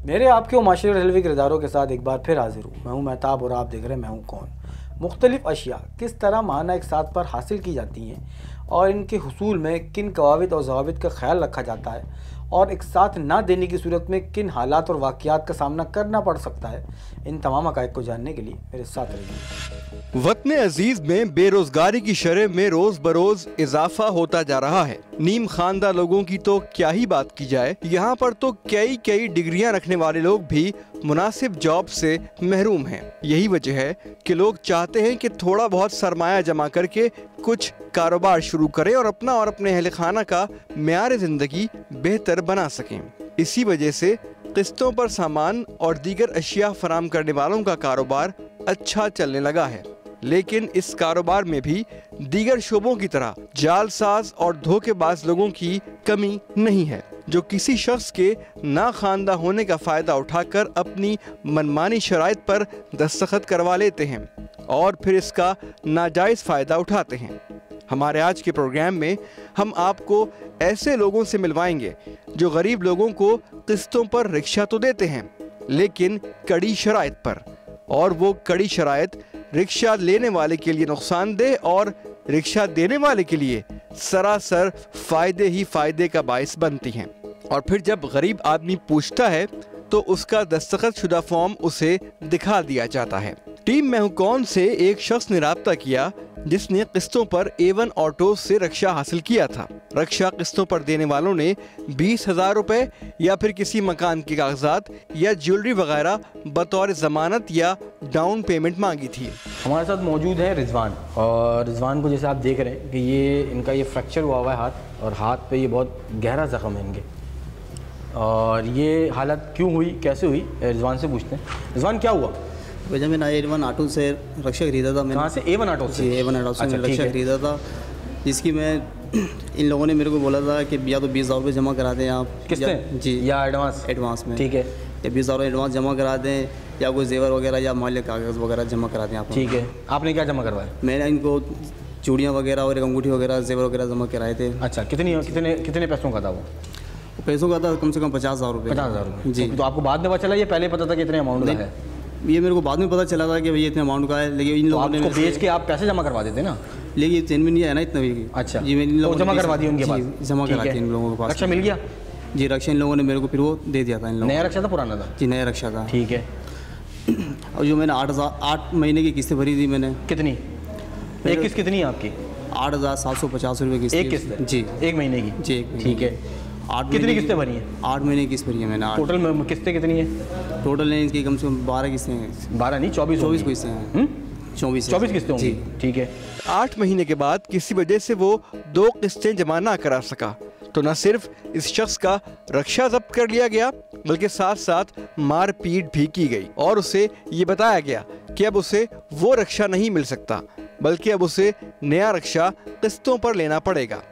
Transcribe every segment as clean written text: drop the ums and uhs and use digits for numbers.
मेरे आपके और माशरे हलवी किरदारों के साथ एक बार फिर हाजिर हूँ। मैं हूँ महताब और आप देख रहे हैं मैं हूँ कौन। मुख्तलिफ अशिया किस तरह माहाना एक साथ पर हासिल की जाती हैं और इनके हुसूल में किन कवाविद और ज़वाबित का ख्याल रखा जाता है और एक साथ ना देने की सूरत में किन हालात और वाक़यात का सामना करना पड़ सकता है, इन तमाम हक़ाइक़ को जानने के लिए मेरे साथ रहिए। वतन अजीज में बेरोजगारी की शरह में रोज बरोज इजाफा होता जा रहा है। नीम खानदा लोगों की तो क्या ही बात की जाए, यहाँ पर तो कई डिग्रियां रखने वाले लोग भी मुनासिब जॉब से महरूम हैं। यही वजह है कि लोग चाहते हैं कि थोड़ा बहुत सरमाया जमा करके कुछ कारोबार शुरू करें और अपना और अपने अहल खाना का मेयार जिंदगी बेहतर बना सकें। इसी वजह से किस्तों पर सामान और दीगर अशिया फराम करने वालों का कारोबार अच्छा चलने लगा है। लेकिन इस कारोबार में भी दीगर शोबों की तरह जालसाज और धोखेबाज लोगों की कमी नहीं है, जो किसी शख्स के ना खानदा होने का फायदा उठाकर अपनी मनमानी शराइत पर दस्तखत करवा लेते हैं और फिर इसका नाजायज फायदा उठाते हैं। हमारे आज के प्रोग्राम में हम आपको ऐसे लोगों से मिलवाएंगे जो गरीब लोगों को किस्तों पर रिक्शा तो देते हैं, लेकिन कड़ी शराइत पर, और वो कड़ी शराइत रिक्शा लेने वाले के लिए नुकसानदेह और रिक्शा देने वाले के लिए सरासर फायदे ही फायदे का बायस बनती हैं। और फिर जब गरीब आदमी पूछता है तो उसका दस्तखत शुदा फॉर्म उसे दिखा दिया जाता है। टीम मैं हूं कौन से एक शख्स ने राब्ता किया जिसने किस्तों पर A1 ऑटो से रिक्शा हासिल किया था। रिक्शा किस्तों पर देने वालों ने 20,000 रुपए या फिर किसी मकान के कागजात या ज्वेलरी वगैरह बतौर जमानत या डाउन पेमेंट मांगी थी। हमारे साथ मौजूद है रिजवान, और रिजवान को जैसे आप देख रहे हैं कि ये इनका ये फ्रैक्चर हुआ हुआ है हाथ, और हाथ पे ये बहुत गहरा जख्म है इनके, और ये हालत क्यों हुई, कैसे हुई, रिजवान से पूछते हैं। रिजवान, क्या हुआ? वजह मैंने A1 ऑटो से रिक्शा खरीदा था। मैंने कहाँ से? A1 ऑटो से? जी, A1 ऑटो से मैंने रिक्शा खरीदा था, जिसकी मैं इन लोगों ने मेरे को बोला था कि या तो 20,000 रुपये जमा करा दें आप किस्तें जी, या एडवांस में, ठीक है, या 20,000 एडवांस जमा करा दें या कोई जेवर वगैरह या मालिक कागज़ वगैरह जमा करा दें आप। ठीक है। आपने क्या जमा करवाया? मैंने इनको चूड़ियाँ वगैरह और एक अंगूठी वगैरह जेवर वगैरह जमा कराए थे। अच्छा, कितने पैसों का था वो? पैसों का था कम से कम 50,000 रुपये। 50,000 रुपये जी। तो आपको बाद में पता चला, ये पहले पता था कि इतने अमाउंट का है? ये मेरे को बाद में पता चला था कि भैया इतने अमाउंट का है, लेकिन इन लोगों ने बेच के आप पैसे जमा करवा देते ना, लेकिन ये चेन में नहीं आया ना इतना भी। अच्छा जी, मैंने इन लोगों जमा करवा दी उनके पास? जमा करा दी इन लोगों के पास। रक्षा मिल गया? जी, रक्षा इन लोगों ने मेरे को फिर वो दे दिया था। इन लोगों नया रक्षा था पुराना था? जी, नया रक्षा था। ठीक है। और जो मैंने 8 महीने की किस्तें भरी थी मैंने। कितनी? एक किस्त कितनी है आपकी? 8,750 रुपये किस्त। एक किस्त जी, एक महीने की? जी, ठीक है। कितनी किस्तें भरी हैं? 8 महीने की किस्त भरी है मैंने। टोटल किस्तें कितनी है? टोटल है इसकी कम से कम 12 किस्तें हैं। 12 नहीं, 24 किस्तें हैं। 24 किस्तें होंगी। ठीक है। 8 महीने के बाद किसी वजह से वो 2 किस्तें जमा ना करा सका तो न सिर्फ इस शख्स का रक्षा जब्त कर लिया गया, बल्कि साथ साथ मारपीट भी की गई और उसे ये बताया गया कि अब उसे वो रक्षा नहीं मिल सकता, बल्कि अब उसे नया रक्षा किस्तों पर लेना पड़ेगा।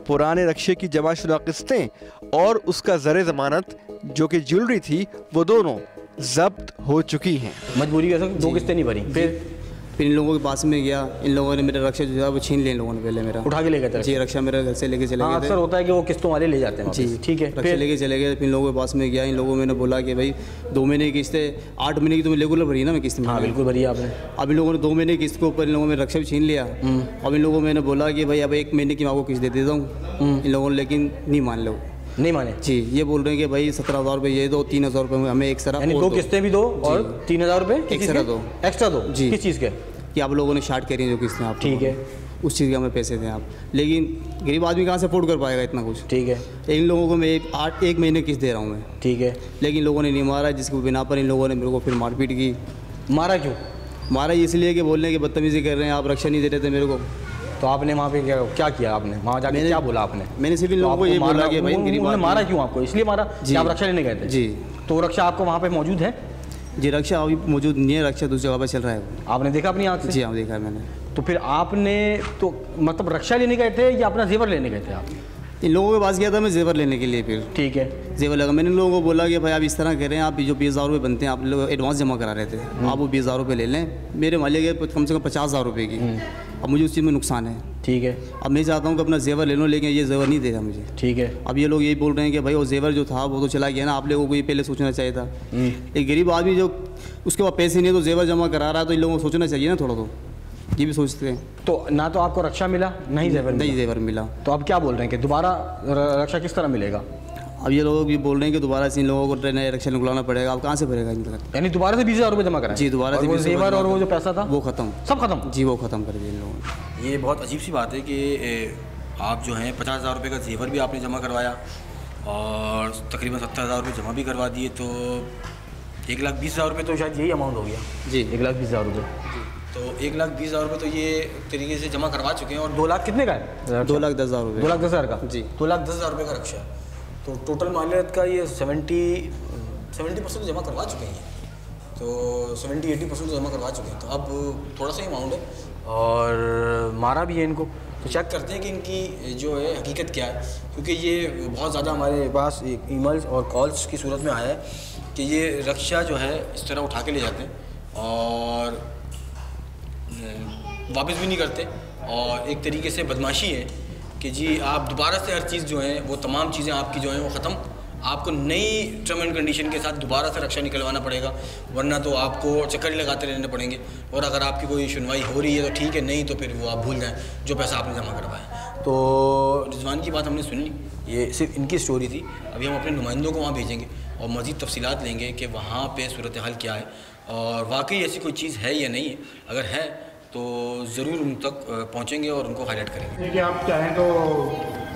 पुराने रक्षे की जमाशुदा किस्तें और उसका ज़र जमानत जो कि ज्वेलरी थी, वो दोनों जब्त हो चुकी हैं। मजबूरी कैसे 2 किस्तें नहीं भरी? फिर इन लोगों के पास में गया, इन लोगों ने मेरा रक्षा जो था वो छीन लिया इन लोगों ने, पहले मेरा उठा के ले गए थे। जी, रक्षा मेरे घर से लेके चले गए थे। अक्सर होता है कि वो किस्तों वाले ले जाते हैं। जी, ठीक है। रक्षा लेके चले गए। फिर इन लोगों के पास में गया, इन लोगों ने बोला कि भाई 2 महीने की किस्तें, 8 महीने की तो रेगुलर भरी ना मैं किस्त में। हाँ, बिल्कुल भरी आपने। अब इन लोगों ने 2 महीने की किस्त के ऊपर इन लोगों ने रक्षा भी छीन लिया। अब इन लोगों मैंने बोला कि भाई अब 1 महीने की मैं आपको किस्त दे देता हूँ। इन लोगों ने लेकिन नहीं माने। जी, ये बोल रहे हैं कि भाई 17,000 रुपये ये दो, 3,000 रुपये हमें एक तरह, यानी 2 किस्तें भी दो और 3,000 रुपये एक्स्ट्रा दो। जी, किस चीज़ के? कि आप लोगों ने शार्ट करी जो किस्तें आप। ठीक है। उस चीज़ के हमें पैसे दें आप, लेकिन गरीब आदमी कहाँ से अफोर्ड कर पाएगा इतना कुछ। ठीक है। इन लोगों को मैं 1 महीने किस्त दे रहा हूँ मैं। ठीक है। लेकिन लोगों ने नहीं मारा, जिसकी बिना पर इन लोगों ने मेरे को फिर मारपीट की। मारा क्यों? मारा इसलिए कि बोलने की बदतमीजी कर रहे हैं, आप रक्षा नहीं दे रहे थे मेरे को। तो आपने वहाँ पे क्या किया? आपने वहाँ जाके क्या बोला आपने? मैंने सिर्फ इन लोगों को ये बोला कि भाई गरीब आदमी। मारा क्यों आपको? इसलिए मारा कि आप रक्षा लेने गए थे? जी। तो रक्षा आपको वहाँ पे मौजूद है? जी, रक्षा अभी मौजूद नहीं है, रक्षा दूसरी जगह पर चल रहा है। आपने देखा अपनी आँख से? जी हाँ, देखा है मैंने। तो फिर आपने तो मतलब रक्षा लेने गए थे या अपना जेवर लेने गए थे आप? इन लोगों के पास गया था मैं जेवर लेने के लिए। फिर ठीक है, जेवर लगा। मैंने इन लोगों को बोला कि भाई आप इस तरह कह रहे हैं, आप जो 20,000 रुपये बनते हैं आप लोग एडवांस जमा करा रहे थे, आप वो 20,000 रुपये ले लें। मेरे मालिक है कम से कम 50,000 रुपये की। अब मुझे उस चीज़ में नुकसान है। ठीक है। अब मैं चाहता हूँ कि अपना जेवर ले लो, लेकिन ये जेवर नहीं दे रहा मुझे। ठीक है। अब ये लोग यही बोल रहे हैं कि भाई वो जेवर जो था वो तो चला गया ना, आप लोगों को ये पहले सोचना चाहिए था। एक गरीब आदमी जो उसके पास पैसे नहीं है तो जेवर जमा करा रहा है, तो इन लोगों को सोचना चाहिए ना थोड़ा, तो ये भी सोचते हैं। तो ना तो आपको रक्षा मिला, नहीं जेवर मिला, तो अब क्या बोल रहे हैं कि दोबारा रक्षा किस तरह मिलेगा? अब ये लोग भी बोल रहे हैं कि दोबारा से इन लोगों को नया रक्षा निकलवाना पड़ेगा। अब कहाँ से भरेगा इनका? यानी दोबारा से 20,000 रुपये जमा करें? जी, दोबारा से। जेवर और वो जो पैसा था वो खत्म, सब खत्म? जी, वो खत्म कर दिया इन लोगों ने। ये बहुत अजीब सी बात है कि आप जो हैं 50,000 रुपये का जेवर भी आपने जमा करवाया और तकरीबन 70,000 रुपये जमा भी करवा दिए, तो 1,20,000 रुपये तो शायद यही अमाउंट हो गया। जी, 1,20,000 रुपये। तो 1,20,000 रुपये तो ये तरीके से जमा करवा चुके हैं। और 2 लाख कितने का है? 2,10,000 रुपये। 2,10,000 का? जी, 2,10,000 रुपये का रक्षा। तो टोटल मालियत का ये 70% जमा करवा चुके हैं, तो 70-80% जमा करवा चुके हैं। तो अब थोड़ा सा ही अमाउंट है और मारा भी है इनको। तो चेक करते हैं कि इनकी जो है हकीकत क्या है, क्योंकि ये बहुत ज़्यादा हमारे पास ईमेल्स और कॉल्स की सूरत में आया है कि ये रक्षा जो है इस तरह उठा के ले जाते हैं और वापस भी नहीं करते, और एक तरीके से बदमाशी है कि जी आप दोबारा से हर चीज़ जो है वो तमाम चीज़ें आपकी जो हैं वो ख़त्म, आपको नई टर्म एंड कंडीशन के साथ दोबारा से रक्षा निकलवाना पड़ेगा, वरना तो आपको चक्कर ही लगाते रहने पड़ेंगे। और अगर आपकी कोई सुनवाई हो रही है तो ठीक है, नहीं तो फिर वो आप भूल जाएं जो पैसा आपने जमा करवाया। तो रिजवान की बात हमने सुन ली, ये सिर्फ इनकी स्टोरी थी। अभी हम अपने नुमाइंदों को वहाँ भेजेंगे और मज़ीद तफसीलात लेंगे कि वहाँ पर सूरत हाल क्या है और वाकई ऐसी कोई चीज़ है या नहीं है। अगर है तो ज़रूर उन तक पहुँचेंगे और उनको हाईलाइट करेंगे। देखिए, आप चाहें तो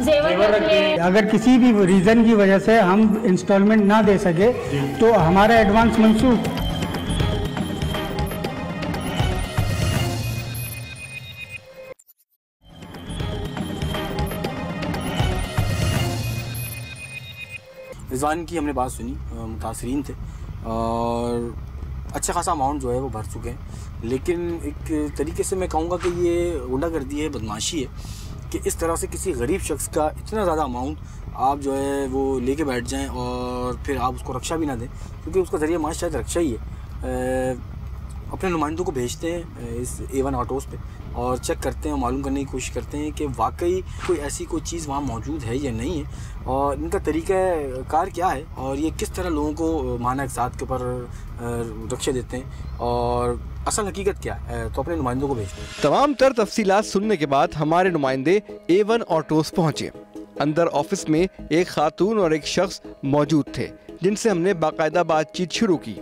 जेवर रखिए। अगर किसी भी रीज़न की वजह से हम इंस्टॉलमेंट ना दे सके तो हमारा एडवांस मंसूख। रिजवान की हमने बात सुनी, मुतासरीन थे और अच्छा खासा अमाउंट जो है वो भर चुके हैं, लेकिन एक तरीके से मैं कहूँगा कि ये गुंडागर्दी है, बदमाशी है कि इस तरह से किसी गरीब शख्स का इतना ज़्यादा अमाउंट आप जो है वो लेके बैठ जाएं और फिर आप उसको रक्षा भी ना दें, क्योंकि उसका ज़रिया माश शायद रक्षा ही है। अपने नुमाइंदों को भेजते हैं इस A1 ऑटोज़ पे और चेक करते हैं, मालूम करने की कोशिश करते हैं कि वाकई कोई ऐसी कोई चीज़ वहाँ मौजूद है या नहीं है और इनका तरीका कार क्या है और ये किस तरह लोगों को माना एक साथ के ऊपर रक्षा देते हैं और असल हकीकत क्या है। तो अपने नुमाइंदों को भेजते हैं। तमाम तर तफसीलात सुनने के बाद हमारे नुमाइंदे A1 ऑटोज़ पहुँचे। अंदर ऑफिस में एक खातून और एक शख्स मौजूद थे जिनसे हमने बाकायदा बातचीत शुरू की,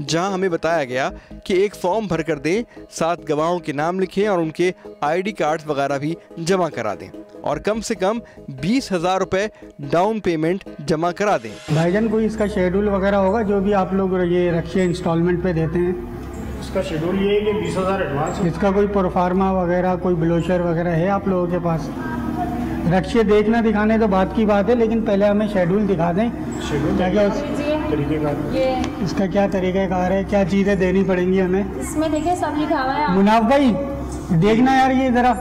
जहां हमें बताया गया कि एक फॉर्म भर कर दें, 7 गवाहों के नाम लिखें और उनके ID कार्ड्स वगैरह भी जमा करा दें और कम से कम 20,000 रुपए डाउन पेमेंट जमा करा दें। भाईजान, कोई इसका शेड्यूल वगैरह होगा जो भी आप लोग ये रखिए इंस्टॉलमेंट पे देते हैं? इसका शेड्यूल ये है कि 20,000 एडवांस। इसका कोई प्रोफार्मा वगैरह, कोई ब्लोशर वगैरह है आप लोगों के पास? रखिए देखना दिखाने तो बात की बात है, लेकिन पहले हमें शेड्यूल दिखा दें। शेड्यूल इसका क्या तरीक़ाकार है, क्या चीज़ें देनी पड़ेंगी हमें? इसमें देखिए सब लिखा हुआ है। मुनाफ भाई देखना यार, ये ज़रा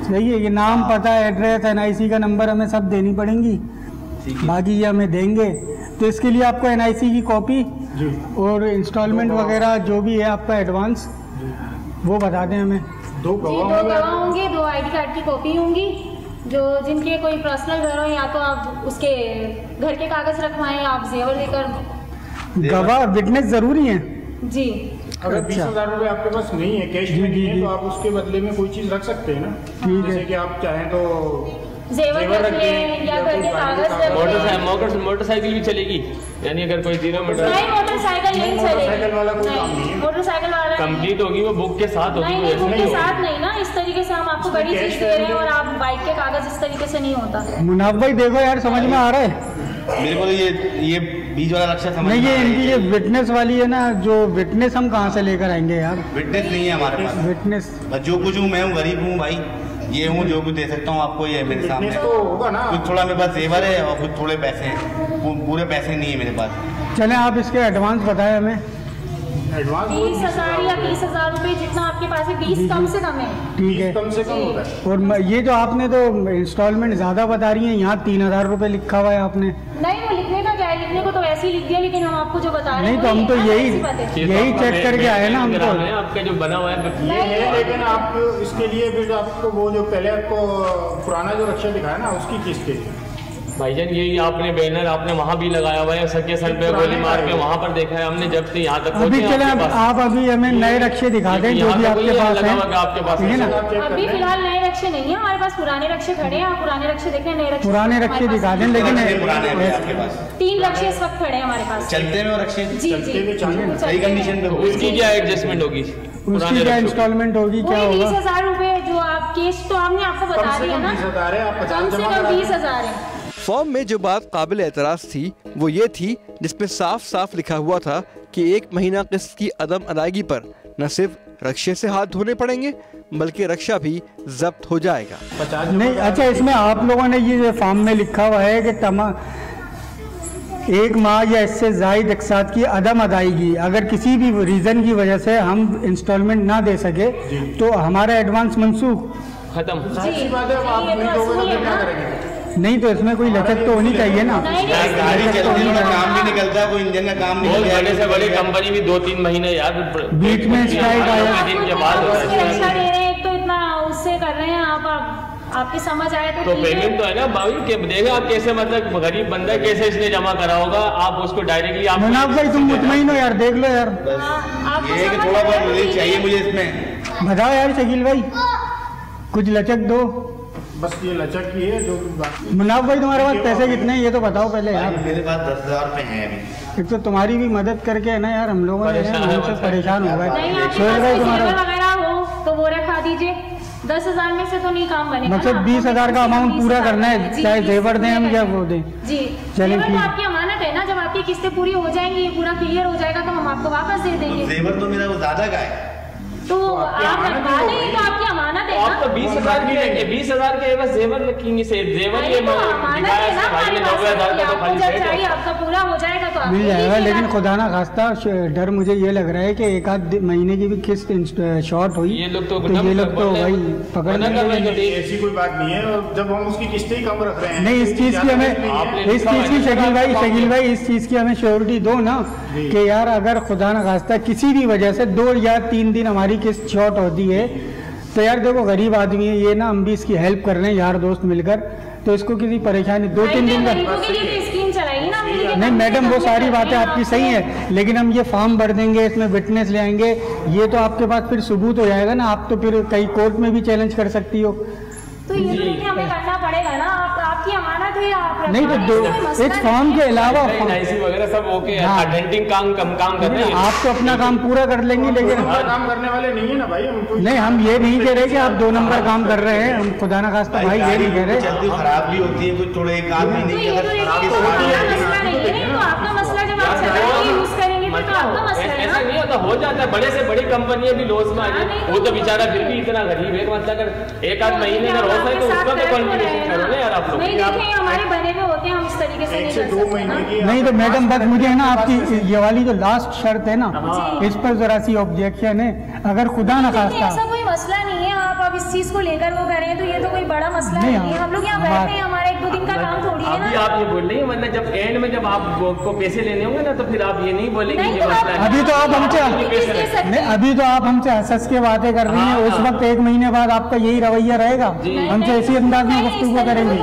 सही है, ये नाम, पता, एड्रेस, NIC का नंबर हमें सब देनी पड़ेंगी, बाकी ये हमें देंगे। तो इसके लिए आपको NIC की कॉपी और इंस्टॉलमेंट वगैरह जो भी है आपका एडवांस वो बता दें हमें। 2 गवाह होंगे, 2 ID कार्ड की कॉपी होंगी, जो जिनके कोई पर्सनल घर हो या तो आप उसके घर के कागज रखवाएं, आप जेवर लेकर। गवाह विटनेस जरूरी है जी। अगर 20,000 रुपये आपके पास नहीं है, कैश में नहीं है, तो आप उसके बदले में कोई चीज़ रख सकते हैं ना। जैसे कि आप चाहें तो जेवर रख लें या घर के कागज रख लें। मोटरसाइकिल भी चलेगी, यानी अगर कोई 0 मीटर। नहीं, मोटरसाइकिल नहीं चलेगी। वाला कोई काम नहीं है। मोटरसाइकिल वाला कंप्लीट होगी, वो बुक के साथ होगी। नहीं, बुक के साथ नहीं ना, इस तरीके से हम आपको बड़ी चीज दे रहे हैं और आप बाइक के कागज इस तरीके से नहीं होता। मुनाफ भाई देखो यार, समझ में आ रहा है मेरे को। ये बीच वाला रक्षा समझ नहीं, ये इनकी ये विटनेस वाली है ना, जो विटनेस हम कहाँ से लेकर आएंगे यार? विटनेस नहीं है हमारे पास। विटनेस जो कुछ हूँ मैं हूँ, गरीब हूँ भाई, ये हूँ जो कुछ दे सकता हूँ आपको, ये मेरे सामने तो होगा ना। कुछ थोड़ा मेरे पास जेवर है और कुछ थोड़े पैसे हैं, पूरे पैसे नहीं है मेरे पास। चलें, आप इसके एडवांस बताएं हमें। एडवांस 20,000 या 20,000 रुपए जितना आपके पास है, 20 कम से कम है। ठीक है, कम से कम होता है। और ये जो आपने तो इंस्टॉलमेंट ज़्यादा बता रही हैं, यहाँ 3,000 रुपये लिखा हुआ है आपने। नहीं, वो लिखने का क्या क्या है, लिखने को तो वैसे ही लिख दिया, लेकिन हम आपको जो बता रहे हैं नहीं तो हम तो यही चेक करके आए ना, हम तो आपका जो बना हुआ है ये है, लेकिन आप इसके लिए फिर आपको वो जो पहले आपको पुराना जो रक्षा दिखाया ना उसकी किस्त है भाईजान। यही आपने बैनर आपने वहाँ भी लगाया हुआ है, सके सर पे गोली मार के वहाँ पर देखा है हमने, जब से यहाँ तक अभी चले आप अभी हमें नए रक्षे दिखा दें जो भी आपके पास है, आपके पास है ना? अभी फिलहाल नए रक्षे नहीं है हमारे पास, पुराने रक्षे खड़े हैं, आप पुराने रक्षे देखें, नए रक्षे पुराने रक्षे दिखा दें, लेकिन 3 रक्षे इस वक्त खड़े हैं हमारे पास चलते में रक्षे जी जी सही कंडीशन पे। उसकी क्या एडजस्टमेंट होगी, उसकी क्या इंस्टॉलमेंट होगी, क्या होगा? 20,000 रुपए जो आप केस तो हमने आपको बता दिया ना, कम से कम 20,000 है। फॉर्म में जो बात काबिल एतराज थी वो ये थी जिसमें साफ साफ लिखा हुआ था कि 1 महीना किस्त की अदम अदायगी पर न सिर्फ रक्षे से हाथ धोने पड़ेंगे बल्कि रक्षा भी जब्त हो जाएगा। नहीं अच्छा, इसमें आप लोगों ने ये फॉर्म में लिखा हुआ है कि 1 माह या इससे जायद अक़सात की अदम अदायगी, अगर किसी भी रीज़न की वजह से हम इंस्टॉलमेंट ना दे सके तो हमारा एडवांस मनसूख खत्म। नहीं तो इसमें कोई लचक तो होनी चाहिए ना। गाड़ी चलती है, काम भी निकलता है, कोई इंजन का काम नहीं बहुत बड़े से बड़ी कंपनी भी 2-3 महीने यार बीच में स्ट्राइक आया, दिन के बाद रक्षा दे रहे हैं तो इतना उससे कर रहे हैं आप आपकी समझ आए तो पेमेंट तो है ना भाई के देखा आप कैसे, मतलब गरीब बंदा कैसे इसने जमा करा होगा, आप उसको डायरेक्टली आप मुनाफ भाई तुम मुतमईन हो यार, देख लो यार, ये कि थोड़ा बहुत रिलीफ चाहिए मुझे इसमें। बताओ यार शकील भाई कुछ लचक दो, बस ये लचक ही है जो मुनाफ भाई तुम्हारे पास पैसे कितने हैं ये तो बताओ पहले यार। मेरे पास 10,000 रुपए हैं अभी। एक तो तुम्हारी भी मदद करके है ना यार, हम लोग हमसे परेशान हो गए। सोहेल भाई तुम्हारा वगैरह हो तो वो रखा दीजिए, 10,000 में से तो नहीं काम बनेगा। मतलब 20,000 का अमाउंट पूरा करना है, चाहे जेवर दें हम या वो दें। जी जेवर तो आपकी अमानत है ना, जब आपकी किस्तें पूरी हो जाएंगी, ये पूरा क्लियर हो जाएगा तो हम आपको वापस दे देंगे। जेवर तो मेरा वो ज्यादा का है तो आप रखवा दें तो आपकी अमानत है ना। आप तो 20,000 की लेंगे, 20,000 के बस जेवर रखेंगे, से जेवर ये अमानत है ना हमारे पास, आपका पूरा हो जाएगा तो मिल जाएगा। लेकिन खुदा ना खास्ता डर मुझे ये लग रहा है कि 1-आध महीने की भी किस्त शॉर्ट हुई ये लोग तो भाई पकड़ लेंगे। ऐसी कोई बात नहीं है, जब हम उसकी किस्तें ही कम रख रहे हैं। नहीं इस चीज की हमें, इस चीज की शकील भाई इस चीज की हमें श्योरिटी दो ना कि यार अगर खुदा न खास्ता किसी भी वजह से 2 या 3 दिन हमारी किस्त शॉर्ट होती है तो यार देखो गरीब आदमी है ये ना, हम भी इसकी हेल्प कर रहे हैं यार दोस्त मिलकर, तो इसको किसी परेशानी 2-3 दिन का स्कीम चलाएगी ना। नहीं मैडम वो सारी बातें आपकी सही है, लेकिन हम ये फॉर्म भर देंगे, इसमें विटनेस ले आएंगे, ये तो आपके पास फिर सबूत हो जाएगा ना, आप तो फिर कई कोर्ट में भी चैलेंज कर सकती हो। तो ये तो हमें करना पड़ेगा ना, आपकी अमानत है, आप नहीं तो इस फॉर्म के अलावा वगैरह सब ओके, अटेंडिंग काम कर रहे हैं, आप तो अपना काम पूरा कर लेंगे, लेकिन काम करने वाले नहीं है ना भाई हम। नहीं हम ये नहीं कह रहे कि आप 2 नंबर काम कर रहे हैं, हम खुदा ना खास्ता भाई ये नहीं कह रहे। जल्दी खराब भी होती है, कुछ थोड़े एक आदमी नहीं ऐसा नहीं होता, हो जाता है, बड़े से बड़ी कंपनी भी लॉस में आ जाए, वो तो बेचारा फिर भी इतना गरीब है, मतलब अगर 1-आध महीने का रोज है तो उसका तो कंट्रीब्यूशन करो ना यार आप लोग। नहीं देखें हमारे बने हुए होते हैं, हम इस तरीके से 1 से 2 महीने की। नहीं तो मैडम बस मुझे है ना आपकी ये वाली जो लास्ट शर्त है ना, इस पर जरा सी ऑब्जेक्शन है, अगर खुदा ना खास्ता ऐसा कोई मसला नहीं है, आप अब इस चीज को लेकर वो करें तो ये तो कोई बड़ा मसला नहीं है, हम लोग यहाँ बैठे हैं, हमारा 1-2 दिन का काम थोड़ी है ना। आप ये बोल रही है, मतलब जब एंड में जब आपको पैसे लेने होंगे ना तो फिर आप ये नहीं बोलेंगे ये मसला है। अभी तो आप हमसे हंस के बातें कर रही हैं, उस वक्त 1 महीने बाद आपका यही रवैया रहेगा, हमसे इसी अंदाज में गुफ्तगू करेंगे।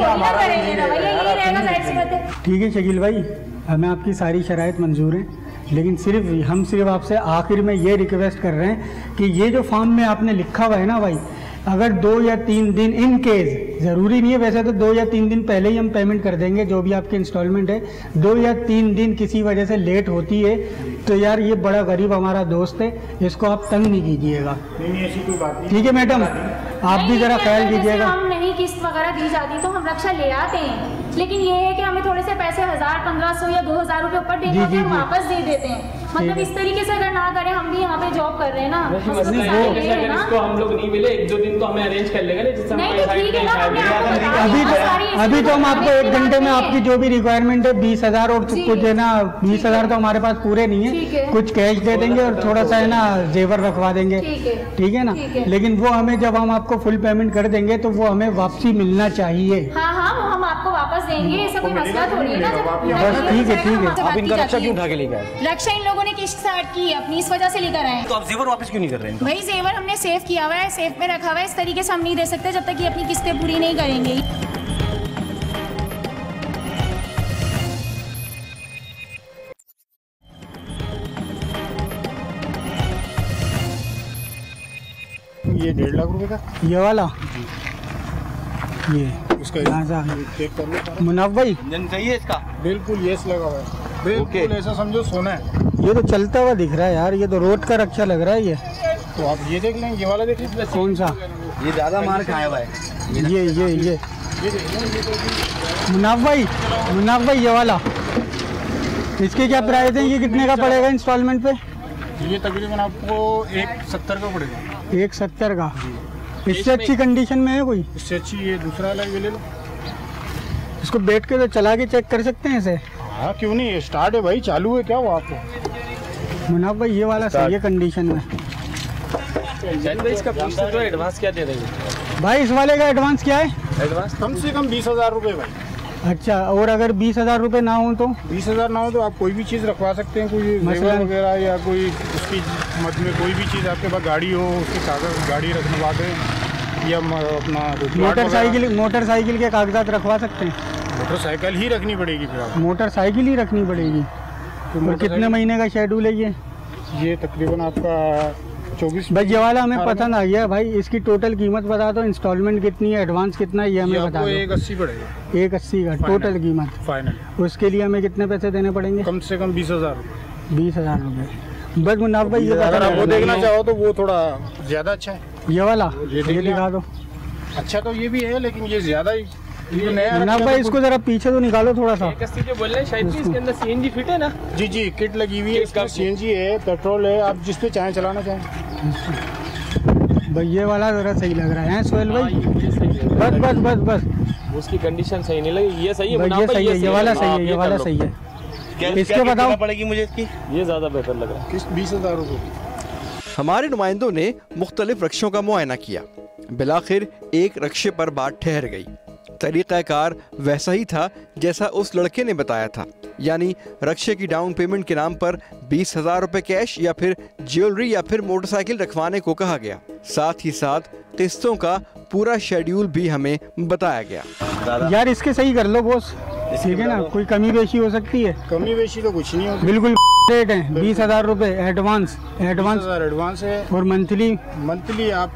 ठीक है शकील भाई, हमें आपकी सारी शराइत मंजूर हैं, लेकिन हम सिर्फ आपसे आखिर में ये रिक्वेस्ट कर रहे हैं कि ये जो फॉर्म में आपने लिखा हुआ है ना भाई, अगर 2 या 3 दिन इन केस, ज़रूरी नहीं है वैसे तो 2 या 3 दिन पहले ही हम पेमेंट कर देंगे जो भी आपकी इंस्टॉलमेंट है, 2 या 3 दिन किसी वजह से लेट होती है तो यार ये बड़ा गरीब हमारा दोस्त है, इसको आप तंग नहीं कीजिएगा। नहीं ऐसी कोई बात नहीं। ठीक है मैडम, आप भी ज़रा ख्याल कीजिएगा। हम नहीं किस्त वगैरह दी जाती तो हम रक्षा ले आते हैं, लेकिन ये है कि हमें थोड़े से पैसे 1,000-1,500 या 2,000 रुपये ऊपर देने होते हैं, हम वापस दे देते हैं। मतलब इस तरीके से अगर ना करें, हम भी यहाँ पे जॉब कर रहे हैं ना, इसको हम लोग नहीं मिले 1-2 दिन तो हमें अरेंज कर लेगा अभी तो हम आपको 1 घंटे में आपकी जो भी रिक्वायरमेंट है 20,000 और कुछ है ना, 20,000 तो हमारे पास पूरे नहीं है, कुछ कैश दे देंगे और थोड़ा सा है ना जेवर रखवा देंगे, ठीक है ना। लेकिन वो हमें जब हम आपको फुल पेमेंट कर देंगे तो वो हमें वापसी मिलना चाहिए। हाँ, हम आपको वापस वापस देंगे, ये सब मसला थोड़ी है ना। ठीक है ठीक है। आप इनका रक्षा क्यों उठा के लेके आए? रक्षा इन लोगों ने किस्त स्टार्ट की अपनी, इस वजह से लेकर आए। तो आप जेवर वापस क्यों नहीं कर रहे हैं? भाई जेवर हमने सेव किया हुआ है, सेफ में रखा हुआ है, इस तरीके से हम नहीं दे सकते जब तक कि अपनी किस्तें पूरी नहीं करेंगे। ये 1.5 लाख रुपए का, ये वाला ये उसका चेक कर लो। मुनाफ भाई इंजन सही है इसका? बिल्कुल यस लगा हुआ है, बिल्कुल ऐसा समझो सोना है। ये तो चलता हुआ दिख रहा है यार, ये तो रोड का रक्षा लग रहा है ये। तो आप ये देख लें, ये वाला देख लीजिए। कौन सा? ये ज्यादा मार खाया हुआ है। ये मुनाफ भाई ये वाला, इसके क्या प्राइस है? ये कितने का पड़ेगा इंस्टॉलमेंट पे? ये तकरीबन आपको 170 का पड़ेगा। 170 का। इससे अच्छी कंडीशन में है कोई? इससे अच्छी ये दूसरा वाला ये ले लो। इसको बैठ के तो चला के चेक कर सकते हैं इसे? हाँ क्यों नहीं, स्टार्ट है भाई, चालू है। क्या हुआ आपको? मुनाफ भाई ये वाला सही है कंडीशन में। इसका तो एडवांस क्या दे देंगे भाई? इस वाले का एडवांस क्या है? एडवांस कम से कम 20,000 रुपये भाई। अच्छा, और अगर 20,000 रुपये ना हो तो? 20,000 ना हो तो आप कोई भी चीज़ रखवा सकते हैं, कोई जेवर वगैरह या कोई उसकी मद में कोई भी चीज़ आपके पास गाड़ी हो, उसके कागज गाड़ी रखवा दें, या अपना मोटरसाइकिल के कागजात रखवा सकते हैं। मोटरसाइकिल ही रखनी पड़ेगी फिर आप। मोटरसाइकिल ही रखनी पड़ेगी। तो कितने महीने का शेड्यूल है ये तकरीबन आपका 24। भाई ये वाला हमें पसंद आ गया भाई। इसकी टोटल कीमत बता दो, इंस्टॉलमेंट कितनी है, एडवांस कितना है, ये हमें बता दो। 180 पड़ेगा। 180 का टोटल कीमत फाइनल। उसके लिए हमें कितने पैसे देने पड़ेंगे? कम से कम 20,000। 20,000 रुपये। बस मुनाफ भाई ये अगर आप वो देखना चाहो तो वो थोड़ा ज़्यादा अच्छा है। ये वाला ये दिखा दो। अच्छा तो ये भी है, लेकिन ये ज़्यादा ही नया। मुनाफ भाई इसको जरा पीछे तो निकालो थोड़ा सा। जो बोल रहे हैं शायद इसके अंदर सीएनजी फिट है ना? जी जी, किट लगी हुई है, इसका सीएनजी है, पेट्रोल है, आप जिस पे चाहें चलाना चाहें। भाई ये वाला जरा सही लग रहा है सोहेल भाई। बस उसकी कंडीशन सही नहीं लगी। ये सही है, ये सही है, ये वाला सही है, ये वाला सही है। इसके बताओ पड़ेगी मुझे इसकी? ये ज़्यादा बेहतर लग रहा है। 20,000 रुपये। हमारे नुमाइंदों ने मुख्तलिफ रक्षों का मुआयना किया। बिलाखिर एक रक्षे पर बात ठहर गई। तरीक़ाकार वैसा ही था जैसा उस लड़के ने बताया था, यानी रक्षे की डाउन पेमेंट के नाम पर 20,000 रुपये कैश या फिर ज्वेलरी या फिर मोटरसाइकिल रखवाने को कहा गया। साथ ही साथ किस्तों का पूरा शेड्यूल भी हमें बताया गया। यार इसके सही कर लो बॉस, ठीक है ना? कोई कमी बेशी हो सकती है? कमी बेशी तो कुछ नहीं होती। बिल्कुल रेट है। 20,000 रुपये एडवांस है। और मंथली आप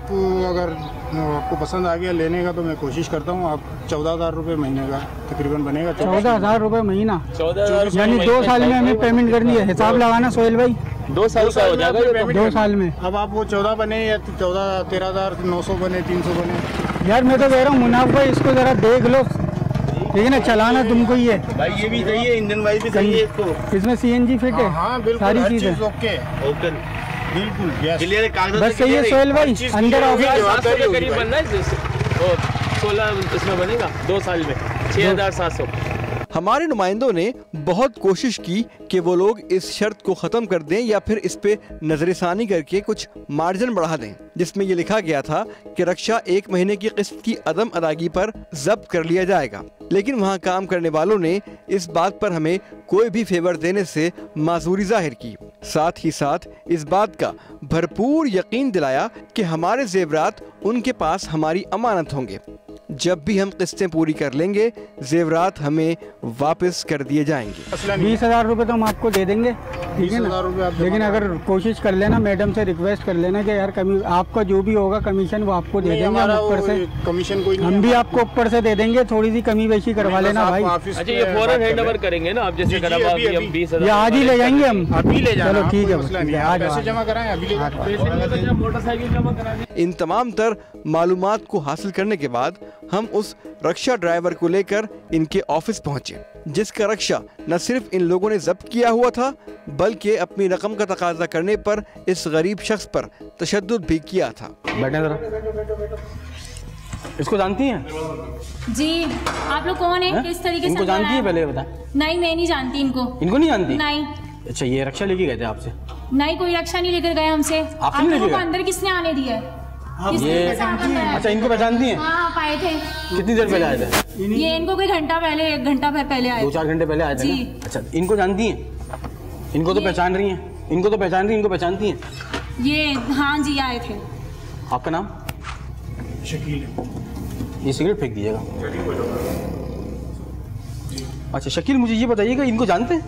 अगर आपको पसंद आ गया लेने का तो मैं कोशिश करता हूँ। आप 14,000 रुपये महीने का तकरीबन बनेगा। 14,000 रुपये महीना, 14,000 यानी 2 साल में हमें पेमेंट करनी है। हिसाब लगाना सोहेल भाई, 2 साल का हो जाएगा। 2 साल में अब आप वो 14 बने या 13,900 बने, 300 बने। यार मैं तो कह रहा हूँ मुनाफ भाई इसको जरा देख लो, ठीक है ना? चलाना तुमको ही है भाई। ये भी सही है, इंजन वाइज भी सही है इसको। इसमें सीएनजी फिट है। हाँ बिल्कुल, सारी चीजें ओके बिल्कुल क्लियर कागज बस सही है सोहेल भाई। अंदर ऑफिस करीब बनना है, 16 इसमें बनेगा 2 साल में 6,700। हमारे नुमाइंदों ने बहुत कोशिश की कि वो लोग इस शर्त को ख़त्म कर दें या फिर इस पे नजरसानी करके कुछ मार्जिन बढ़ा दें, जिसमें ये लिखा गया था कि रक्षा 1 महीने की किस्त की अदम अदायगी पर जब्त कर लिया जाएगा। लेकिन वहाँ काम करने वालों ने इस बात पर हमें कोई भी फेवर देने से माजूरी जाहिर की। साथ ही साथ इस बात का भरपूर यकीन दिलाया कि हमारे जेवरात उनके पास हमारी अमानत होंगे। जब भी हम किस्तें पूरी कर लेंगे जेवरात हमें वापस कर दिए जाएंगे। 20,000 रुपये तो हम आपको दे देंगे, ठीक है ना? लेकिन अगर कोशिश कर लेना, मैडम से रिक्वेस्ट कर लेना कि यार आपका जो भी होगा कमीशन वो आपको दे देंगे हम ऊपर से। कमीशन कोई हम भी आपको ऊपर से दे देंगे, थोड़ी सी कमी बेशी करवा लेना भाई। अच्छा ये फौरन हैंड ओवर करेंगे ना आप? जैसे हम 20,000 आज ही ले जाएंगे हम। अभी ले जाना। चलो ठीक है, आज पैसे जमा कराएं, अभी ले जाएं। मोटरसाइकिल जमा कराएं। इन तमाम तर मालूमात को हासिल करने के बाद हम उस रक्षा ड्राइवर को लेकर इनके ऑफिस पहुंचे, जिसका रक्षा न सिर्फ इन लोगों ने जब्त किया हुआ था बल्कि अपनी रकम का तकाजा करने पर इस गरीब शख्स पर तशद्दुद भी किया था। बैठे जरा। इसको जानती हैं? जी। आप लोग कौन है? किस तरीके से इनको जानती है? पहले बता। नहीं मैं नहीं जानती इनको। इनको नहीं जानती? नहीं। अच्छा ये रक्षा लेके गए थे आपसे? नहीं कोई रक्षा नहीं लेकर गए हमसे। आप लोगों को अंदर किसने आने दिया है? ये अच्छा, इनको पहचानती हैं? हाँ, आप आए थे। कितनी देर पहले आए थे? ये इनको कोई घंटा पहले, 1 घंटा पहले आए। 2-4 घंटे पहले आए थे ना? अच्छा, इनको जानती हैं? इनको तो पहचान रही हैं, इनको तो पहचान रही हैं, इनको पहचानती हैं? ये हाँ जी आए थे। आपका नाम? शकील। ये सिगरेट फेंक दीजिएगा। अच्छा शकील, मुझे ये बताइएगा, इनको जानते हैं?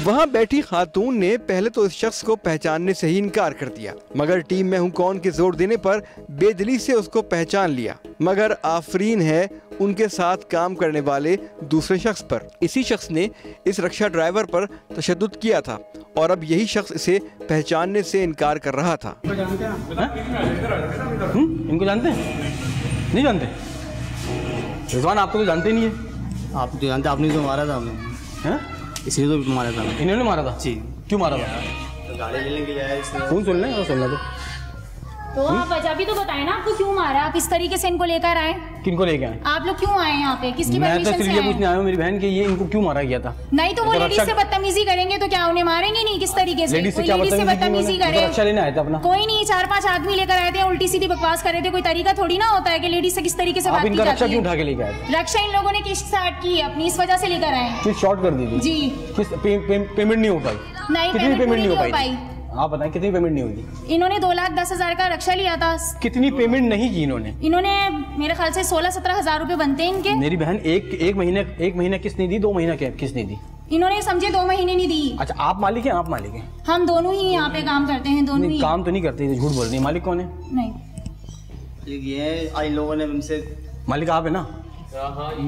वहाँ बैठी खातून ने पहले तो इस शख्स को पहचानने से ही इनकार कर दिया, मगर टीम में हूँ कौन के जोर देने पर बेदिली से उसको पहचान लिया। मगर आफरीन है उनके साथ काम करने वाले दूसरे शख्स पर। इसी शख्स ने इस रिक्शा ड्राइवर पर तशद्दुद किया था और अब यही शख्स इसे पहचानने से इनकार कर रहा था। इनको जानते हैं? नहीं जानते? रिजवान, आपको तो जानते नहीं है। आप जो जानते, आपने जो मारा था हमें, इसलिए तो मारा था। इन्होंने मारा था? जी। क्यों मारा था? तो गाड़ी लेने के लिए आए। कौन सुनना है? सुनना तो आप वजह भी तो बताए ना, आपको क्यों मारा? आप इस तरीके से इनको लेकर आए? किनको लेके आए? आप लोग क्यों आए यहाँ पे? किसकी मैं तो परमिशन सिर्फ से ये आए? पूछने आया हूँ मेरी बहन कि ये इनको क्यों मारा गया था। नहीं तो वो लेडीज से बदतमीजी करेंगे तो क्या उन्हें मारेंगे नहीं? किस तरीके से? लेडीज से कोई क्या लेडीज से बदतमीजी करे? रक्षा लेने आया था अपना? कोई नहीं, 4-5 आदमी लेकर आए थे, उल्टी सीधी बकवास कर रहे थे। कोई तरीका थोड़ी ना होता है कि लेडीज से किस तरीके से बात की इनका जाती रक्षा है। क्यों उठा के लेके आए थे? रक्षा इन लोगों ने किस्त स्टार्ट की है अपनी, इस वजह से लेकर आए। किस्त शॉर्ट कर दी थी? जी। किस्त पेमेंट नहीं हो पाई? नहीं, कितनी पेमेंट नहीं हो पाई? पाई। आप बताएं कितनी पेमेंट नहीं हुई? इन्होंने 2,10,000 का रक्षा लिया था। कितनी पेमेंट नहीं की इन्होंने? इन्होंने मेरे ख्याल से 16-17 हजार रुपए बनते हैं इनके। मेरी बहन एक महीना किस्त नहीं दी, 2 महीना किस्त नहीं दी? इन्होंने समझे 2 महीने नहीं दी। अच्छा, आप मालिक हैं? आप मालिक हैं? हम दोनों ही यहाँ पे काम करते हैं, दोनों ही। काम तो नहीं करते, झूठ बोल रही है। मालिक कौन है? नहीं, ये इन लोगों ने हमसे। मालिक आप है ना?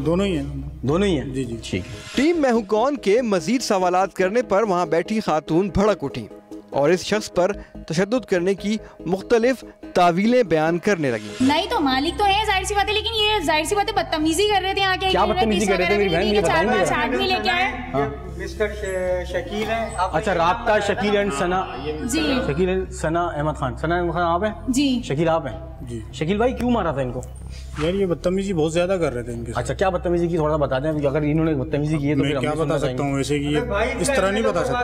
दोनों ही हैं। दोनों ही हैं? जी जी। ठीक है। टीम में हूँ कौन के मजीद सवालात करने पर वहाँ बैठी खातून भड़क उठी और इस शख्स पर तशद्दुद करने की मुख्तलिफ तावीलें बयान करने लगी। नहीं तो मालिक तो है, जाहिर सी बात है, लेकिन ये जाहिर सी बात है बदतमीजी कर रहे थे आके। क्या बदतमीजी कर रहे थे मेरी बहन? ये बताएंगे? 4-5 आदमी लेके आए। मिस्टर शकील है। अच्छा, राब्ता शकील एंड सना। जी। शकील एंड सना अहमद खान। सना अहमद खान आप हैं? जी। शकील आप हैं? जी। शकील भाई, क्यों मारा था इनको? यार ये बदतमीजी बहुत ज्यादा कर रहे थे इनके साथ। अच्छा, क्या बदतमीजी की, थोड़ा बता दें। अगर इन्होंने बदतमीजी की है तो मैं फिर क्या हम बता सकता हूँ वैसे कि ये इस तरह नहीं बता सकता।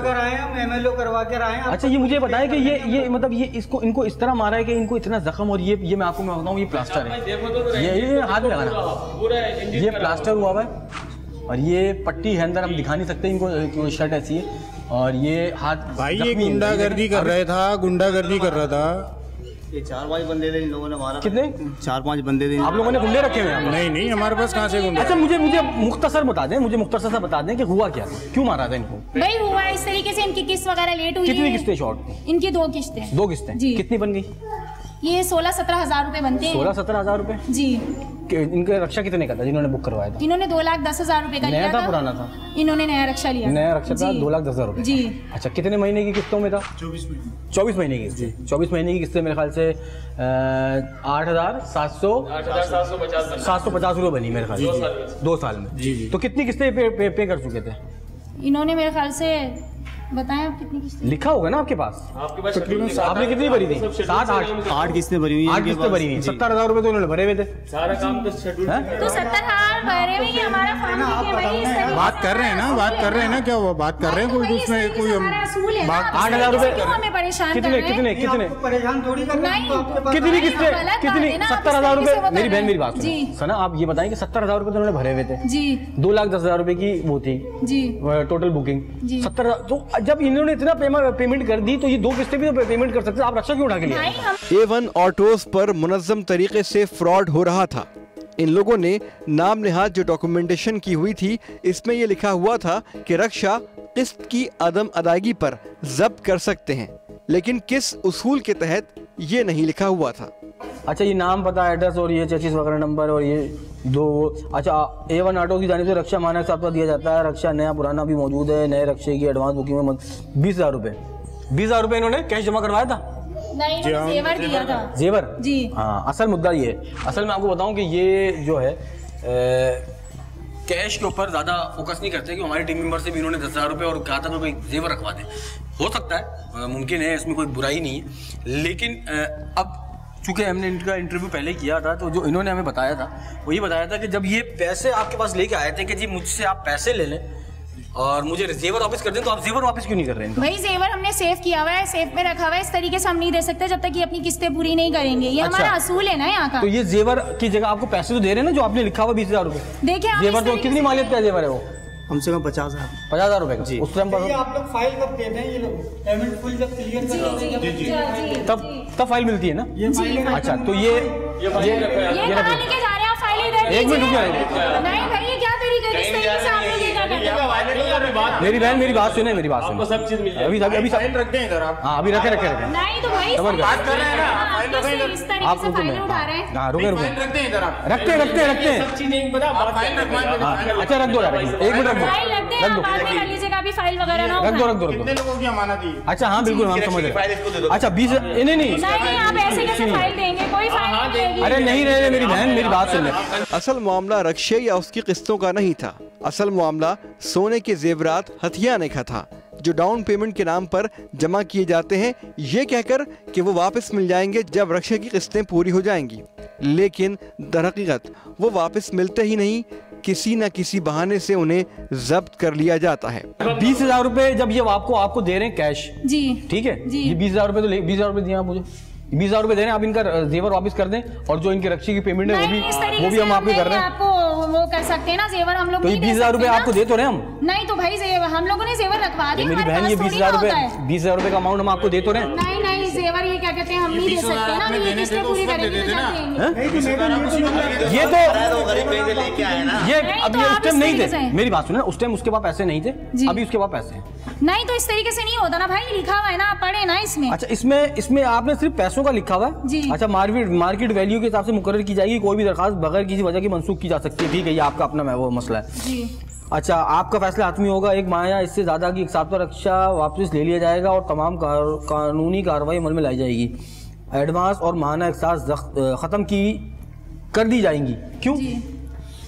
करवा कर आए। अच्छा, ये मुझे बताएं कि ये मतलब ये इनको इस तरह मारा है कि इनको इतना जख्म, और ये मैं आपको बताऊँ, ये प्लास्टर है। ये हाथ में लगाना, ये प्लास्टर हुआ हुआ है और ये पट्टी है अंदर, हम दिखा नहीं सकते इनको, शर्ट ऐसी है और ये हाथ। भाई ये गुंडागर्दी कर रहा था, गुंडागर्दी कर रहा था। ये 4-5 बंदे थे इन लोगों ने मारा। कितने? 4-5 बंदे थे। आप लोगों ने गुंडे रखे हुए हैं? नहीं, हमारे पास कहाँ से गुंडे। अच्छा, मुझे मुख्तसर बता दें, मुझे मुख्तसर सा बता दें कि हुआ क्या, क्यों मारा था इनको? भाई हुआ इस तरीके से, इनकी किस्त वगैरह लेट हुई। कितनी किस्तें शॉर्ट? इनकी 2 किस्तें। 2 किस्तें? जी। कितनी बन गई? ये 16-17 हजार रुपए बनते हैं। 16-17 हजार रुपए? जी। इनका रक्षा कितने का था जिन्होंने बुक करवाया था? इन्होंने 2,10,000 रुपए का लिया नया था पुराना था? इन्होंने नया रक्षा लिया। नया रक्षा था, 2,10,000 रुपए। जी। अच्छा, कितने महीने की किस्तों में था? 24 महीने की। 24 महीने की किस्तें मेरे ख्याल से 8,750 रुपए बनी मेरे ख्याल से 2 साल में। जी। तो कितनी किस्तें पे कर चुके थे इन्होंने? मेरे ख्याल से बताएं आप कितनी किस्तें? लिखा होगा ना आपके पास? आपने कितनी भरी थी? 8 किस्तें भरी हुई। 8 किस्तें भरी हुई। 70,000 रुपए तो उन्होंने भरे हुए थे। सारा काम तो शेड्यूल। तो 70,000 भरे हुए, हमारा फैमिली के भाई बात कर रहे हैं ना, बात कर रहे हैं ना, क्या हुआ? बात कर रहे हैं, कोई उसमें कोई हम 8,000 रुपए हमें परेशान कितने परेशान थोड़ी कर रहे हैं। कितनी किस्तें? कितनी? 70,000 रुपए। मेरी बहन मेरी बात सुनो सना, आप ये बताएं कि 70,000 रुपए तो उन्होंने भरे हुए थे। जी। 2,10,000 रुपए की वो थी जी टोटल बुकिंग। 70,000। तो जब इन्होंने इतना पेमेंट कर दी तो ये 2 किस्तें भी तो पेमेंट कर सकते। आप रक्षा क्यों उठा के लिए? A1 ऑटोज पर मुनज़्ज़म तरीके से फ्रॉड हो रहा था। इन लोगों ने नाम नेहाद जो डॉक्यूमेंटेशन की हुई थी, इसमें यह लिखा हुआ था कि रक्षा किस्त की अदम अदायगी पर जब्त कर सकते हैं, लेकिन किस उसूल के तहत ये नहीं लिखा हुआ था। अच्छा, ये नाम पता, एड्रेस और ये चेचिस वगैरह नंबर और ये 2। अच्छा, A1 ऑटो की जानिब से रक्षा मानक साहब दिया जाता है। रक्षा नया पुराना भी मौजूद है। नए रक्षे की एडवांस बुकिंग में 20,000 रुपए। 20,000 रुपए इन्होंने कैश जमा करवाया था? नहीं, जेवर दिया था। जेवर? जी। हाँ, असल मुद्दा ये है। असल में आपको बताऊं कि ये जो है कैश के ऊपर ज़्यादा फोकस नहीं करते कि हमारी टीम मेंबर से भी इन्होंने 10,000 रुपए और कहा था कि कोई जेवर रखवा दे। हो सकता है, मुमकिन है, इसमें कोई बुराई नहीं है। लेकिन अब चूँकि हमने इनका इंटरव्यू पहले किया था तो जो इन्होंने हमें बताया था वो ये बताया था कि जब ये पैसे आपके पास लेके आए थे कि जी मुझसे आप पैसे ले लें और मुझे जेवर वापस कर दें, तो आप जेवर वापस क्यों नहीं कर रहे हैं? भाई जेवर हमने सेव किया हुआ है, सेफ में रखा हुआ है, इस तरीके से हम नहीं दे सकते जब तक कि अपनी किस्तें पूरी नहीं करेंगे। ये हमारा असूल है ना यहाँ का। तो ये जेवर की जगह आपको पैसे तो दे रहे हैं ना, जो आपने लिखा हुआ 20,000 रुपए। देखिए जेवर तो कितनी मालियत का जेवर है वो? कम से कम 50,000 रुपए का। जी। उस टाइम आप लोग फाइल कब देते हैं? ये लोग पेमेंट फुल जब क्लियर कर तब फाइल मिलती है ना? ये फाइल। अच्छा, तो ये कहाँ लेके जा रहे हैं आप? फाइल इधर एक मिनट रुक जाए। नहीं भाई, ये क्या तरीका है? किस तरीके से आप लोग ये क्या करते हैं? मेरी बहन मेरी बात सुने, मेरी बात सुने। आपको सब चीज मिल जाएगी। अभी फाइल रख दें इधर आप। हाँ, अभी रखे। नहीं तो भाई बात कर रहे हैं ना, फाइल रख दें इस तरीके से फाइल उठा रहे हैं। हाँ, रुके रख दें इधर आप। रखते हैं। सब चीज नहीं पता, फाइल रखवाएं। अच्छा, रख दो यार, एक मिनट रख दो। फाइल रख दे, आप बाद में कर लीजिएगा, अभी फाइल वगैरह ना रख दो। कितने लोगों की अमानत है? अच्छा, हाँ बिल्कुल, हम समझ रहे। अच्छा 20 नहीं, आप ऐसे कैसे फाइल देंगे? कोई फाइल नहीं देगी। अरे नहीं रहे मेरी बहन, मेरी बात सुन ले। असल मामला रक्षे या उसकी किस्तों का नहीं था। असल मामला सोने के जेवरात हथियाने का था, जो डाउन पेमेंट के नाम पर जमा किए जाते हैं, ये कहकर कि वो वापस मिल जाएंगे जब रक्षे की किस्तें पूरी हो जाएंगी। लेकिन दरहकीकत वो वापस मिलते ही नहीं, किसी न किसी बहाने से उन्हें जब्त कर लिया जाता है। 20,000 रुपए जब ये आपको दे रहे हैं कैश, जी ठीक है जी। ये 20,000 रुपए तो 20,000 रुपए दिए आप मुझे, 20,000 रुपए दे रहे हैं, आप इनका जेवर वापस कर दें, और जो इनके रक्षे की पेमेंट है वो भी हम आपको कर रहे हैं। आपको वो कर सकते हैं ना, जेवर हम लोग तो 20,000 रुपए आपको दे तो रहे हम? नहीं तो भाई जेवर हम लोगों ने जेवर रखवा दिया। मेरी बहन, ये 20,000 रुपए का अमाउंट हम आपको दे तो रहे? नहीं जेवर ये क्या कहते हैं, हम नहीं दे सकते ना, ये किसने पूरी करेंगे? ये तो ये अभी उस टाइम नहीं थे, मेरी बात सुनो, उस टाइम उसके पास पैसे नहीं थे, अभी उसके पास पैसे हैं। नहीं तो इस तरीके से नहीं होता ना भाई, लिखा हुआ है ना, आप पढ़े ना इसमें। अच्छा, इसमें आपने सिर्फ पैसों का लिखा हुआ है? जी। अच्छा, मार्केट वैल्यू के हिसाब से मुकर्रर की जाएगी, कोई भी दरखास्त बगैर किसी वजह की मंसूख की जा सकती है, ठीक है, ये आपका अपना वो मसला है जी। अच्छा, आपका फैसला हाथमी होगा, एक माह या इससे ज्यादा की एक साथ पर रक्षा वापस ले लिया जाएगा और तमाम कानूनी कार्रवाई अमल में लाई जाएगी। एडवांस और माहाना एक साथ खत्म कर दी जाएंगी। क्यों?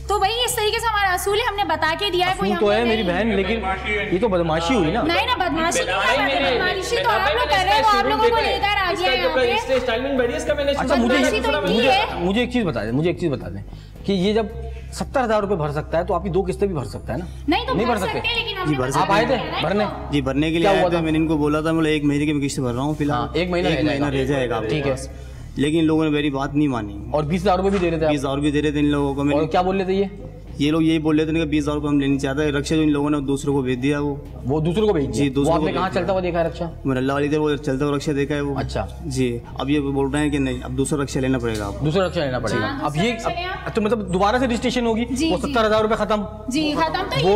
तो भाई इस तरीके से हमारा असूल है, हमने बता के दिया है। कोई तो है मेरी बहन, लेकिन ये तो बदमाशी हुई ना? नहीं ना, बदमाशी तो आप लोग कर रहे हो, आप लोगों को लेकर आ गया यहाँ पे। अच्छा, मुझे एक चीज बता दें कि ये जब 70,000 रुपए भर सकता है तो आपकी 2 किस्तें भी भर सकता है ना? नहीं भर सकते, लेकिन आप आए थे भरने? जी, भरने के लिए आया था। मैंने इनको बोला था, बोले 1 महीने की मैं किस्त भर रहा हूँ फिलहाल, 1 महीना रह जाएगा, ठीक है। लेकिन लोगों ने मेरी बात नहीं मानी और 20,000 रुपए भी दे रहे थे। 20,000 भी दे रहे थे इन लोगों को। और क्या बोल रहे थे ये लोग यही बोल रहे थे कि 20,000 रुपये हम लेनी चाहते हैं। रक्षा जो इन लोगों ने दूसरों को भेज दिया, वो दूसरों को भेज दिया। जी, दूसरों को कहाँ चलता हुआ देखा है रक्षा? मुरल्ला वाली थे, वो चलता हुआ रक्षा देखा है वो। अच्छा जी, अब ये बोल रहे हैं कि नहीं, अब दूसरा रक्षा लेना पड़ेगा, आपको दूसरा रक्षा लेना पड़ेगा। अब ये तो मतलब दोबारा से रजिस्ट्रेशन होगी, वो 70,000 रुपए खत्म। जी खत्म, तो वो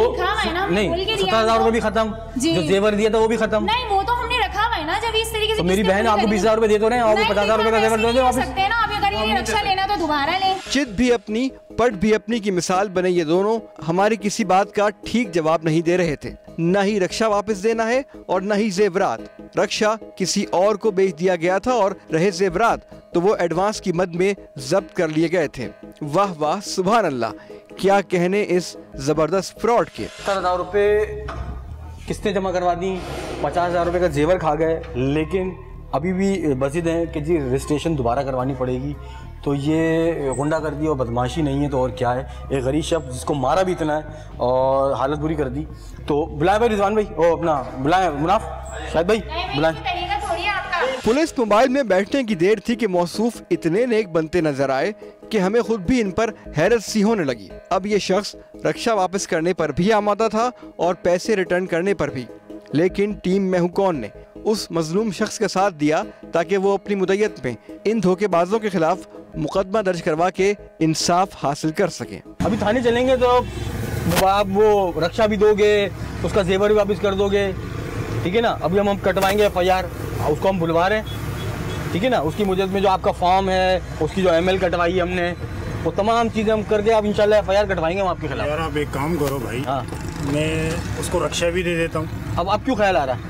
नहीं 70,000 रुपए भी खत्म, जो जेवर दिया था वो भी खत्म। नहीं, वो तो हमने रखा हुआ है ना, जब इस तरीके से। तो मेरी बहन आपको 20,000 रुपए दे तो रहे हैं, आपको 50,000 रुपए का जेवर दे दो वापस। सकते हैं ना, अभी अगर ये रक्षा लेना तो दोबारा लें। चित भी अपनी पट भी अपनी की मिसाल बने ये दोनों हमारी किसी बात का ठीक जवाब नहीं दे रहे थे। न ही रक्षा वापस देना है और न ही जेवरात। रक्षा किसी और को बेच दिया गया था और रहे जेवरात तो वो एडवांस कीमत में जब्त कर लिए गए थे। वाह वाह, सुभान अल्लाह, क्या कहने इस जबरदस्त फ्रॉड के। 70,000 रुपए किस्तें जमा करवा दी, 50,000 रुपए का जेवर खा गए, लेकिन अभी भी बजिद है कि जी रजिस्ट्रेशन दोबारा करवानी पड़ेगी। तो ये गुंडागर्दी और बदमाशी नहीं है तो और क्या है? एक गरीब शख्स जिसको मारा भी इतना है और हालत बुरी कर दी। तो बुलाए भाई रिजवान भाई, ओ अपना बुलाए मुनाफ शायद भाई बुलाए। पुलिस मोबाइल में बैठने की देर थी कि मौसूफ इतने नेक बनते नजर आए कि हमें खुद भी इन पर हैरत सी होने लगी। अब ये शख्स रक्षा वापस करने पर भी आमादा था और पैसे रिटर्न करने पर भी, लेकिन टीम में हूं कौन ने उस मजलूम शख्स का साथ दिया ताकि वो अपनी मुद्दत में इन धोखेबाजों के खिलाफ मुकदमा दर्ज करवा के इंसाफ हासिल कर सके। अभी थाने चलेंगे तो आप वो रक्षा भी दोगे, उसका जेवर भी वापस कर दोगे, ठीक है ना? अभी हम कटवाएंगे FIR, उसको हम बुलवा रहे हैं, ठीक है ना? उसकी मुद्दत में जो आपका फॉर्म है, उसकी जो ML कटवाई है हमने, वो तमाम चीज़ें हम करके आप इंशाल्लाह FIR कटवाएंगे हम आपके खिलाफ। यार आप एक काम करो भाई, हाँ, मैं उसको रक्षा भी दे देता हूँ। अब आप क्यों ख्याल आ रहा है?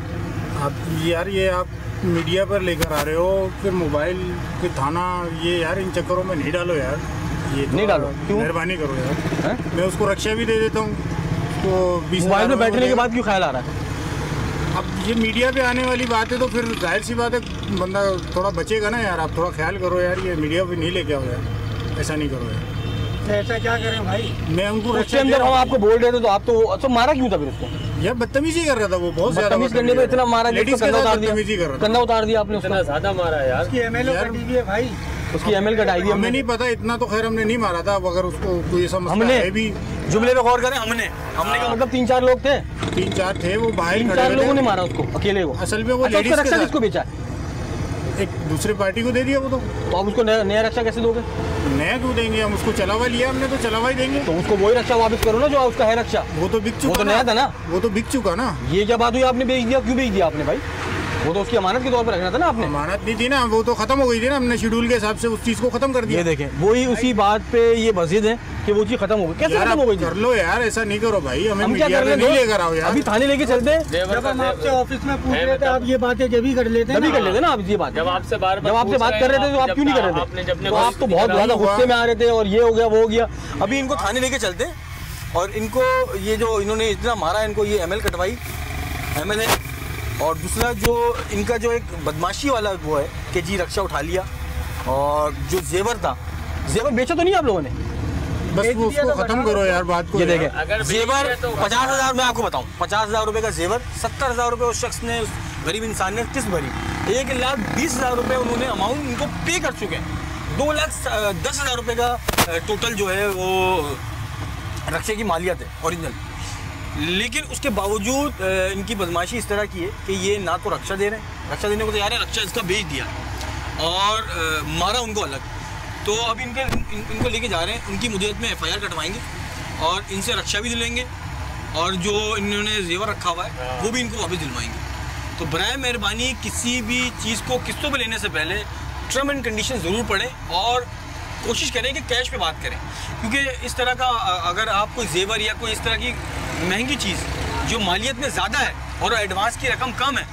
आप यार ये आप मीडिया पर लेकर आ रहे हो, फिर मोबाइल के थाना, ये यार इन चक्करों में नहीं डालो यार, ये नहीं डालो, क्यों? मेहरबानी करो यार, मैं उसको रक्षा भी दे देता हूँ। तो मोबाइल में बैठने के बाद क्यों ख्याल आ रहा है? अब ये मीडिया पे आने वाली बात है तो फिर जाहिर सी बात है बंदा थोड़ा बचेगा ना यार। आप थोड़ा ख्याल करो यार, ये मीडिया पे नहीं लेके आओ यार, ऐसा नहीं करो यार। तो ऐसा क्या करें भाई? मैं उनको उसके अंदर हम आपको बोल रहे थे तो आप तो मारा क्यों था फिर उसको? यार बदतमीजी कर रहा था वो, बहुत ज्यादा बदतमीज करने पे इतना मारा, बदतमीजी कर रहा था, कंधा उतार दिया आपने, इतना ज्यादा मारा यार। उसकी एमएलए कटी हुई है भाई, उसकी एमएल कटाई हुई। हमें नहीं पता इतना तो, खैर हमने नहीं मारा था। अब अगर उसको कोई समस्या हमने है भी, जुमले पे गौर करें, हमने का मतलब 3-4 लोग थे, 3-4 थे, वो बाहर 3-4 लोगों ने मारा उसको अकेले को। असल में वो लेडीज रक्षा किसको बेचा? एक दूसरे पार्टी को दे दिया वो तो आप उसको नया रक्षा कैसे दोगे? नया क्यों देंगे हम उसको? चलावा लिया हमने तो चलावा ही देंगे। तो उसको वही रक्षा वापस करो ना जो उसका है रक्षा। वो तो बिक चुका, वो तो नया था ना, वो तो बिक चुका ना। ये क्या बात हुई, आपने बेच दिया? क्यों बेच दिया आपने भाई? वो तो उसकी अमानत के तौर पर रखना था ना आपने। अमानत नहीं थी ना, वो तो खत्म हो गई थी ना, हमने शेड्यूल के हिसाब से उस चीज को खत्म कर दिया। ये देखें, वही उसी बात पे ये मस्जिद है कि वो चीज खत्म हो गई। कैसे खत्म हो गई? कर लो यार, ऐसा नहीं करो भाई, हमें हम क्या कर नहीं लेकर आओ यार। अभी थाने लेके चलते हैं। जब हम आपसे ऑफिस में पूछ रहे थे आप ये बातें जब ही कर लेते ना आप ये बात। जब आपसे बात कर रहे थे तो आप क्यों नहीं कर रहे थे? तो आप तो बहुत ज्यादा गुस्से में आ रहे थे और ये हो गया वो हो गया। अभी इनको थाने लेके चलते हैं और इनको ये जो इन्होंने इतना मारा, इनको ये एमएल कटवाई, एमएल है। और दूसरा जो इनका जो एक बदमाशी वाला वो है कि जी रक्षा उठा लिया, और जो जेवर था, जेवर बेचा तो नहीं आप लोगों ने? बस वो उसको खत्म करो यार बात को। ये देखें, जेवर 50,000 मैं आपको बताऊं, 50,000 रुपये का जेवर, 70,000 रुपये उस शख्स ने, उस गरीब इंसान ने किस्त भरी। 1,20,000 रुपये उन्होंने अमाउंट इनको पे कर चुके हैं। 2,10,000 रुपये का टोटल जो है वो रक्षा की मालियत है ओरिजिनल। लेकिन उसके बावजूद इनकी बदमाशी इस तरह की है कि ये ना तो रक्षा दे रहे हैं, रक्षा देने को तैयार है, रक्षा इसका बेच दिया और मारा उनको अलग। तो अभी इनको लेके जा रहे हैं, उनकी मुद्दत में FIR कटवाएंगे और इनसे रक्षा भी दिलाएंगे और जो इन्होंने जेवर रखा हुआ है वो भी इनको वापस दिलवाएंगे। तो बराए मेहरबानी किसी भी चीज़ को किस्तों पे लेने से पहले टर्म एंड कंडीशन ज़रूर पढ़ें और कोशिश करें कि कैश पे बात करें, क्योंकि इस तरह का अगर आप कोई जेवर या कोई इस तरह की महंगी चीज़ जो मालियत में ज़्यादा है और एडवांस की रकम कम है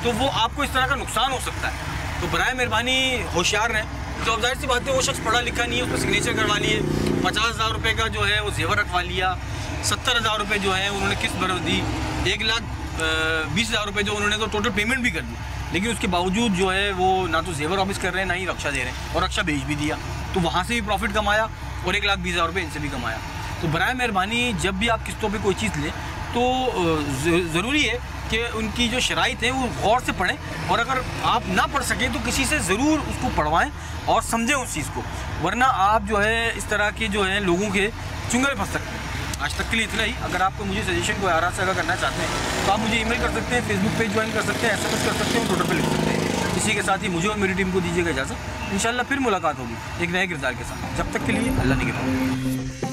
तो वो आपको इस तरह का नुकसान हो सकता है। तो बराए मेहरबानी होशियार रहें। तो अब जाहिर सी बात है वो शख्स पढ़ा लिखा नहीं है, उसमें सिग्नेचर करवा लिए, 50,000 रुपये का जो है वो जेवर रखवा लिया, 70,000 रुपये जो है उन्होंने किस्त भर दी, 1,20,000 रुपये जो उन्होंने तो टोटल पेमेंट भी कर दी, लेकिन उसके बावजूद जो है वो ना तो जेवर वापस कर रहे हैं ना ही रक्षा दे रहे हैं और रक्षा बेच भी दिया। तो वहाँ से भी प्रॉफिट कमाया और 1,20,000 रुपये इनसे भी कमाया। तो बराए मेहरबानी जब भी आप किस्तों पे कोई चीज़ लें तो ज़रूरी है कि उनकी जो शराइत है वो गौर से पढ़ें और अगर आप ना पढ़ सकें तो किसी से ज़रूर उसको पढ़वाएं और समझें उस चीज़ को, वरना आप जो है इस तरह के जो है लोगों के चुंगल फंस सकते हैं। आज तक के लिए इतना ही। अगर आपको मुझे सजेशन को आराम से अगर करना चाहते हैं तो आप मुझे ईमेल कर सकते हैं, फेसबुक पेज ज्वाइन कर सकते हैं, SMS कर सकते हैं, ट्विटर पर लिख सकते हैं। इसी के साथ ही मुझे और मेरी टीम को दीजिएगा इजाज़त। इंशाल्लाह फिर मुलाकात होगी एक नए किरदार के साथ। जब तक के लिए अल्लाह निगहबान।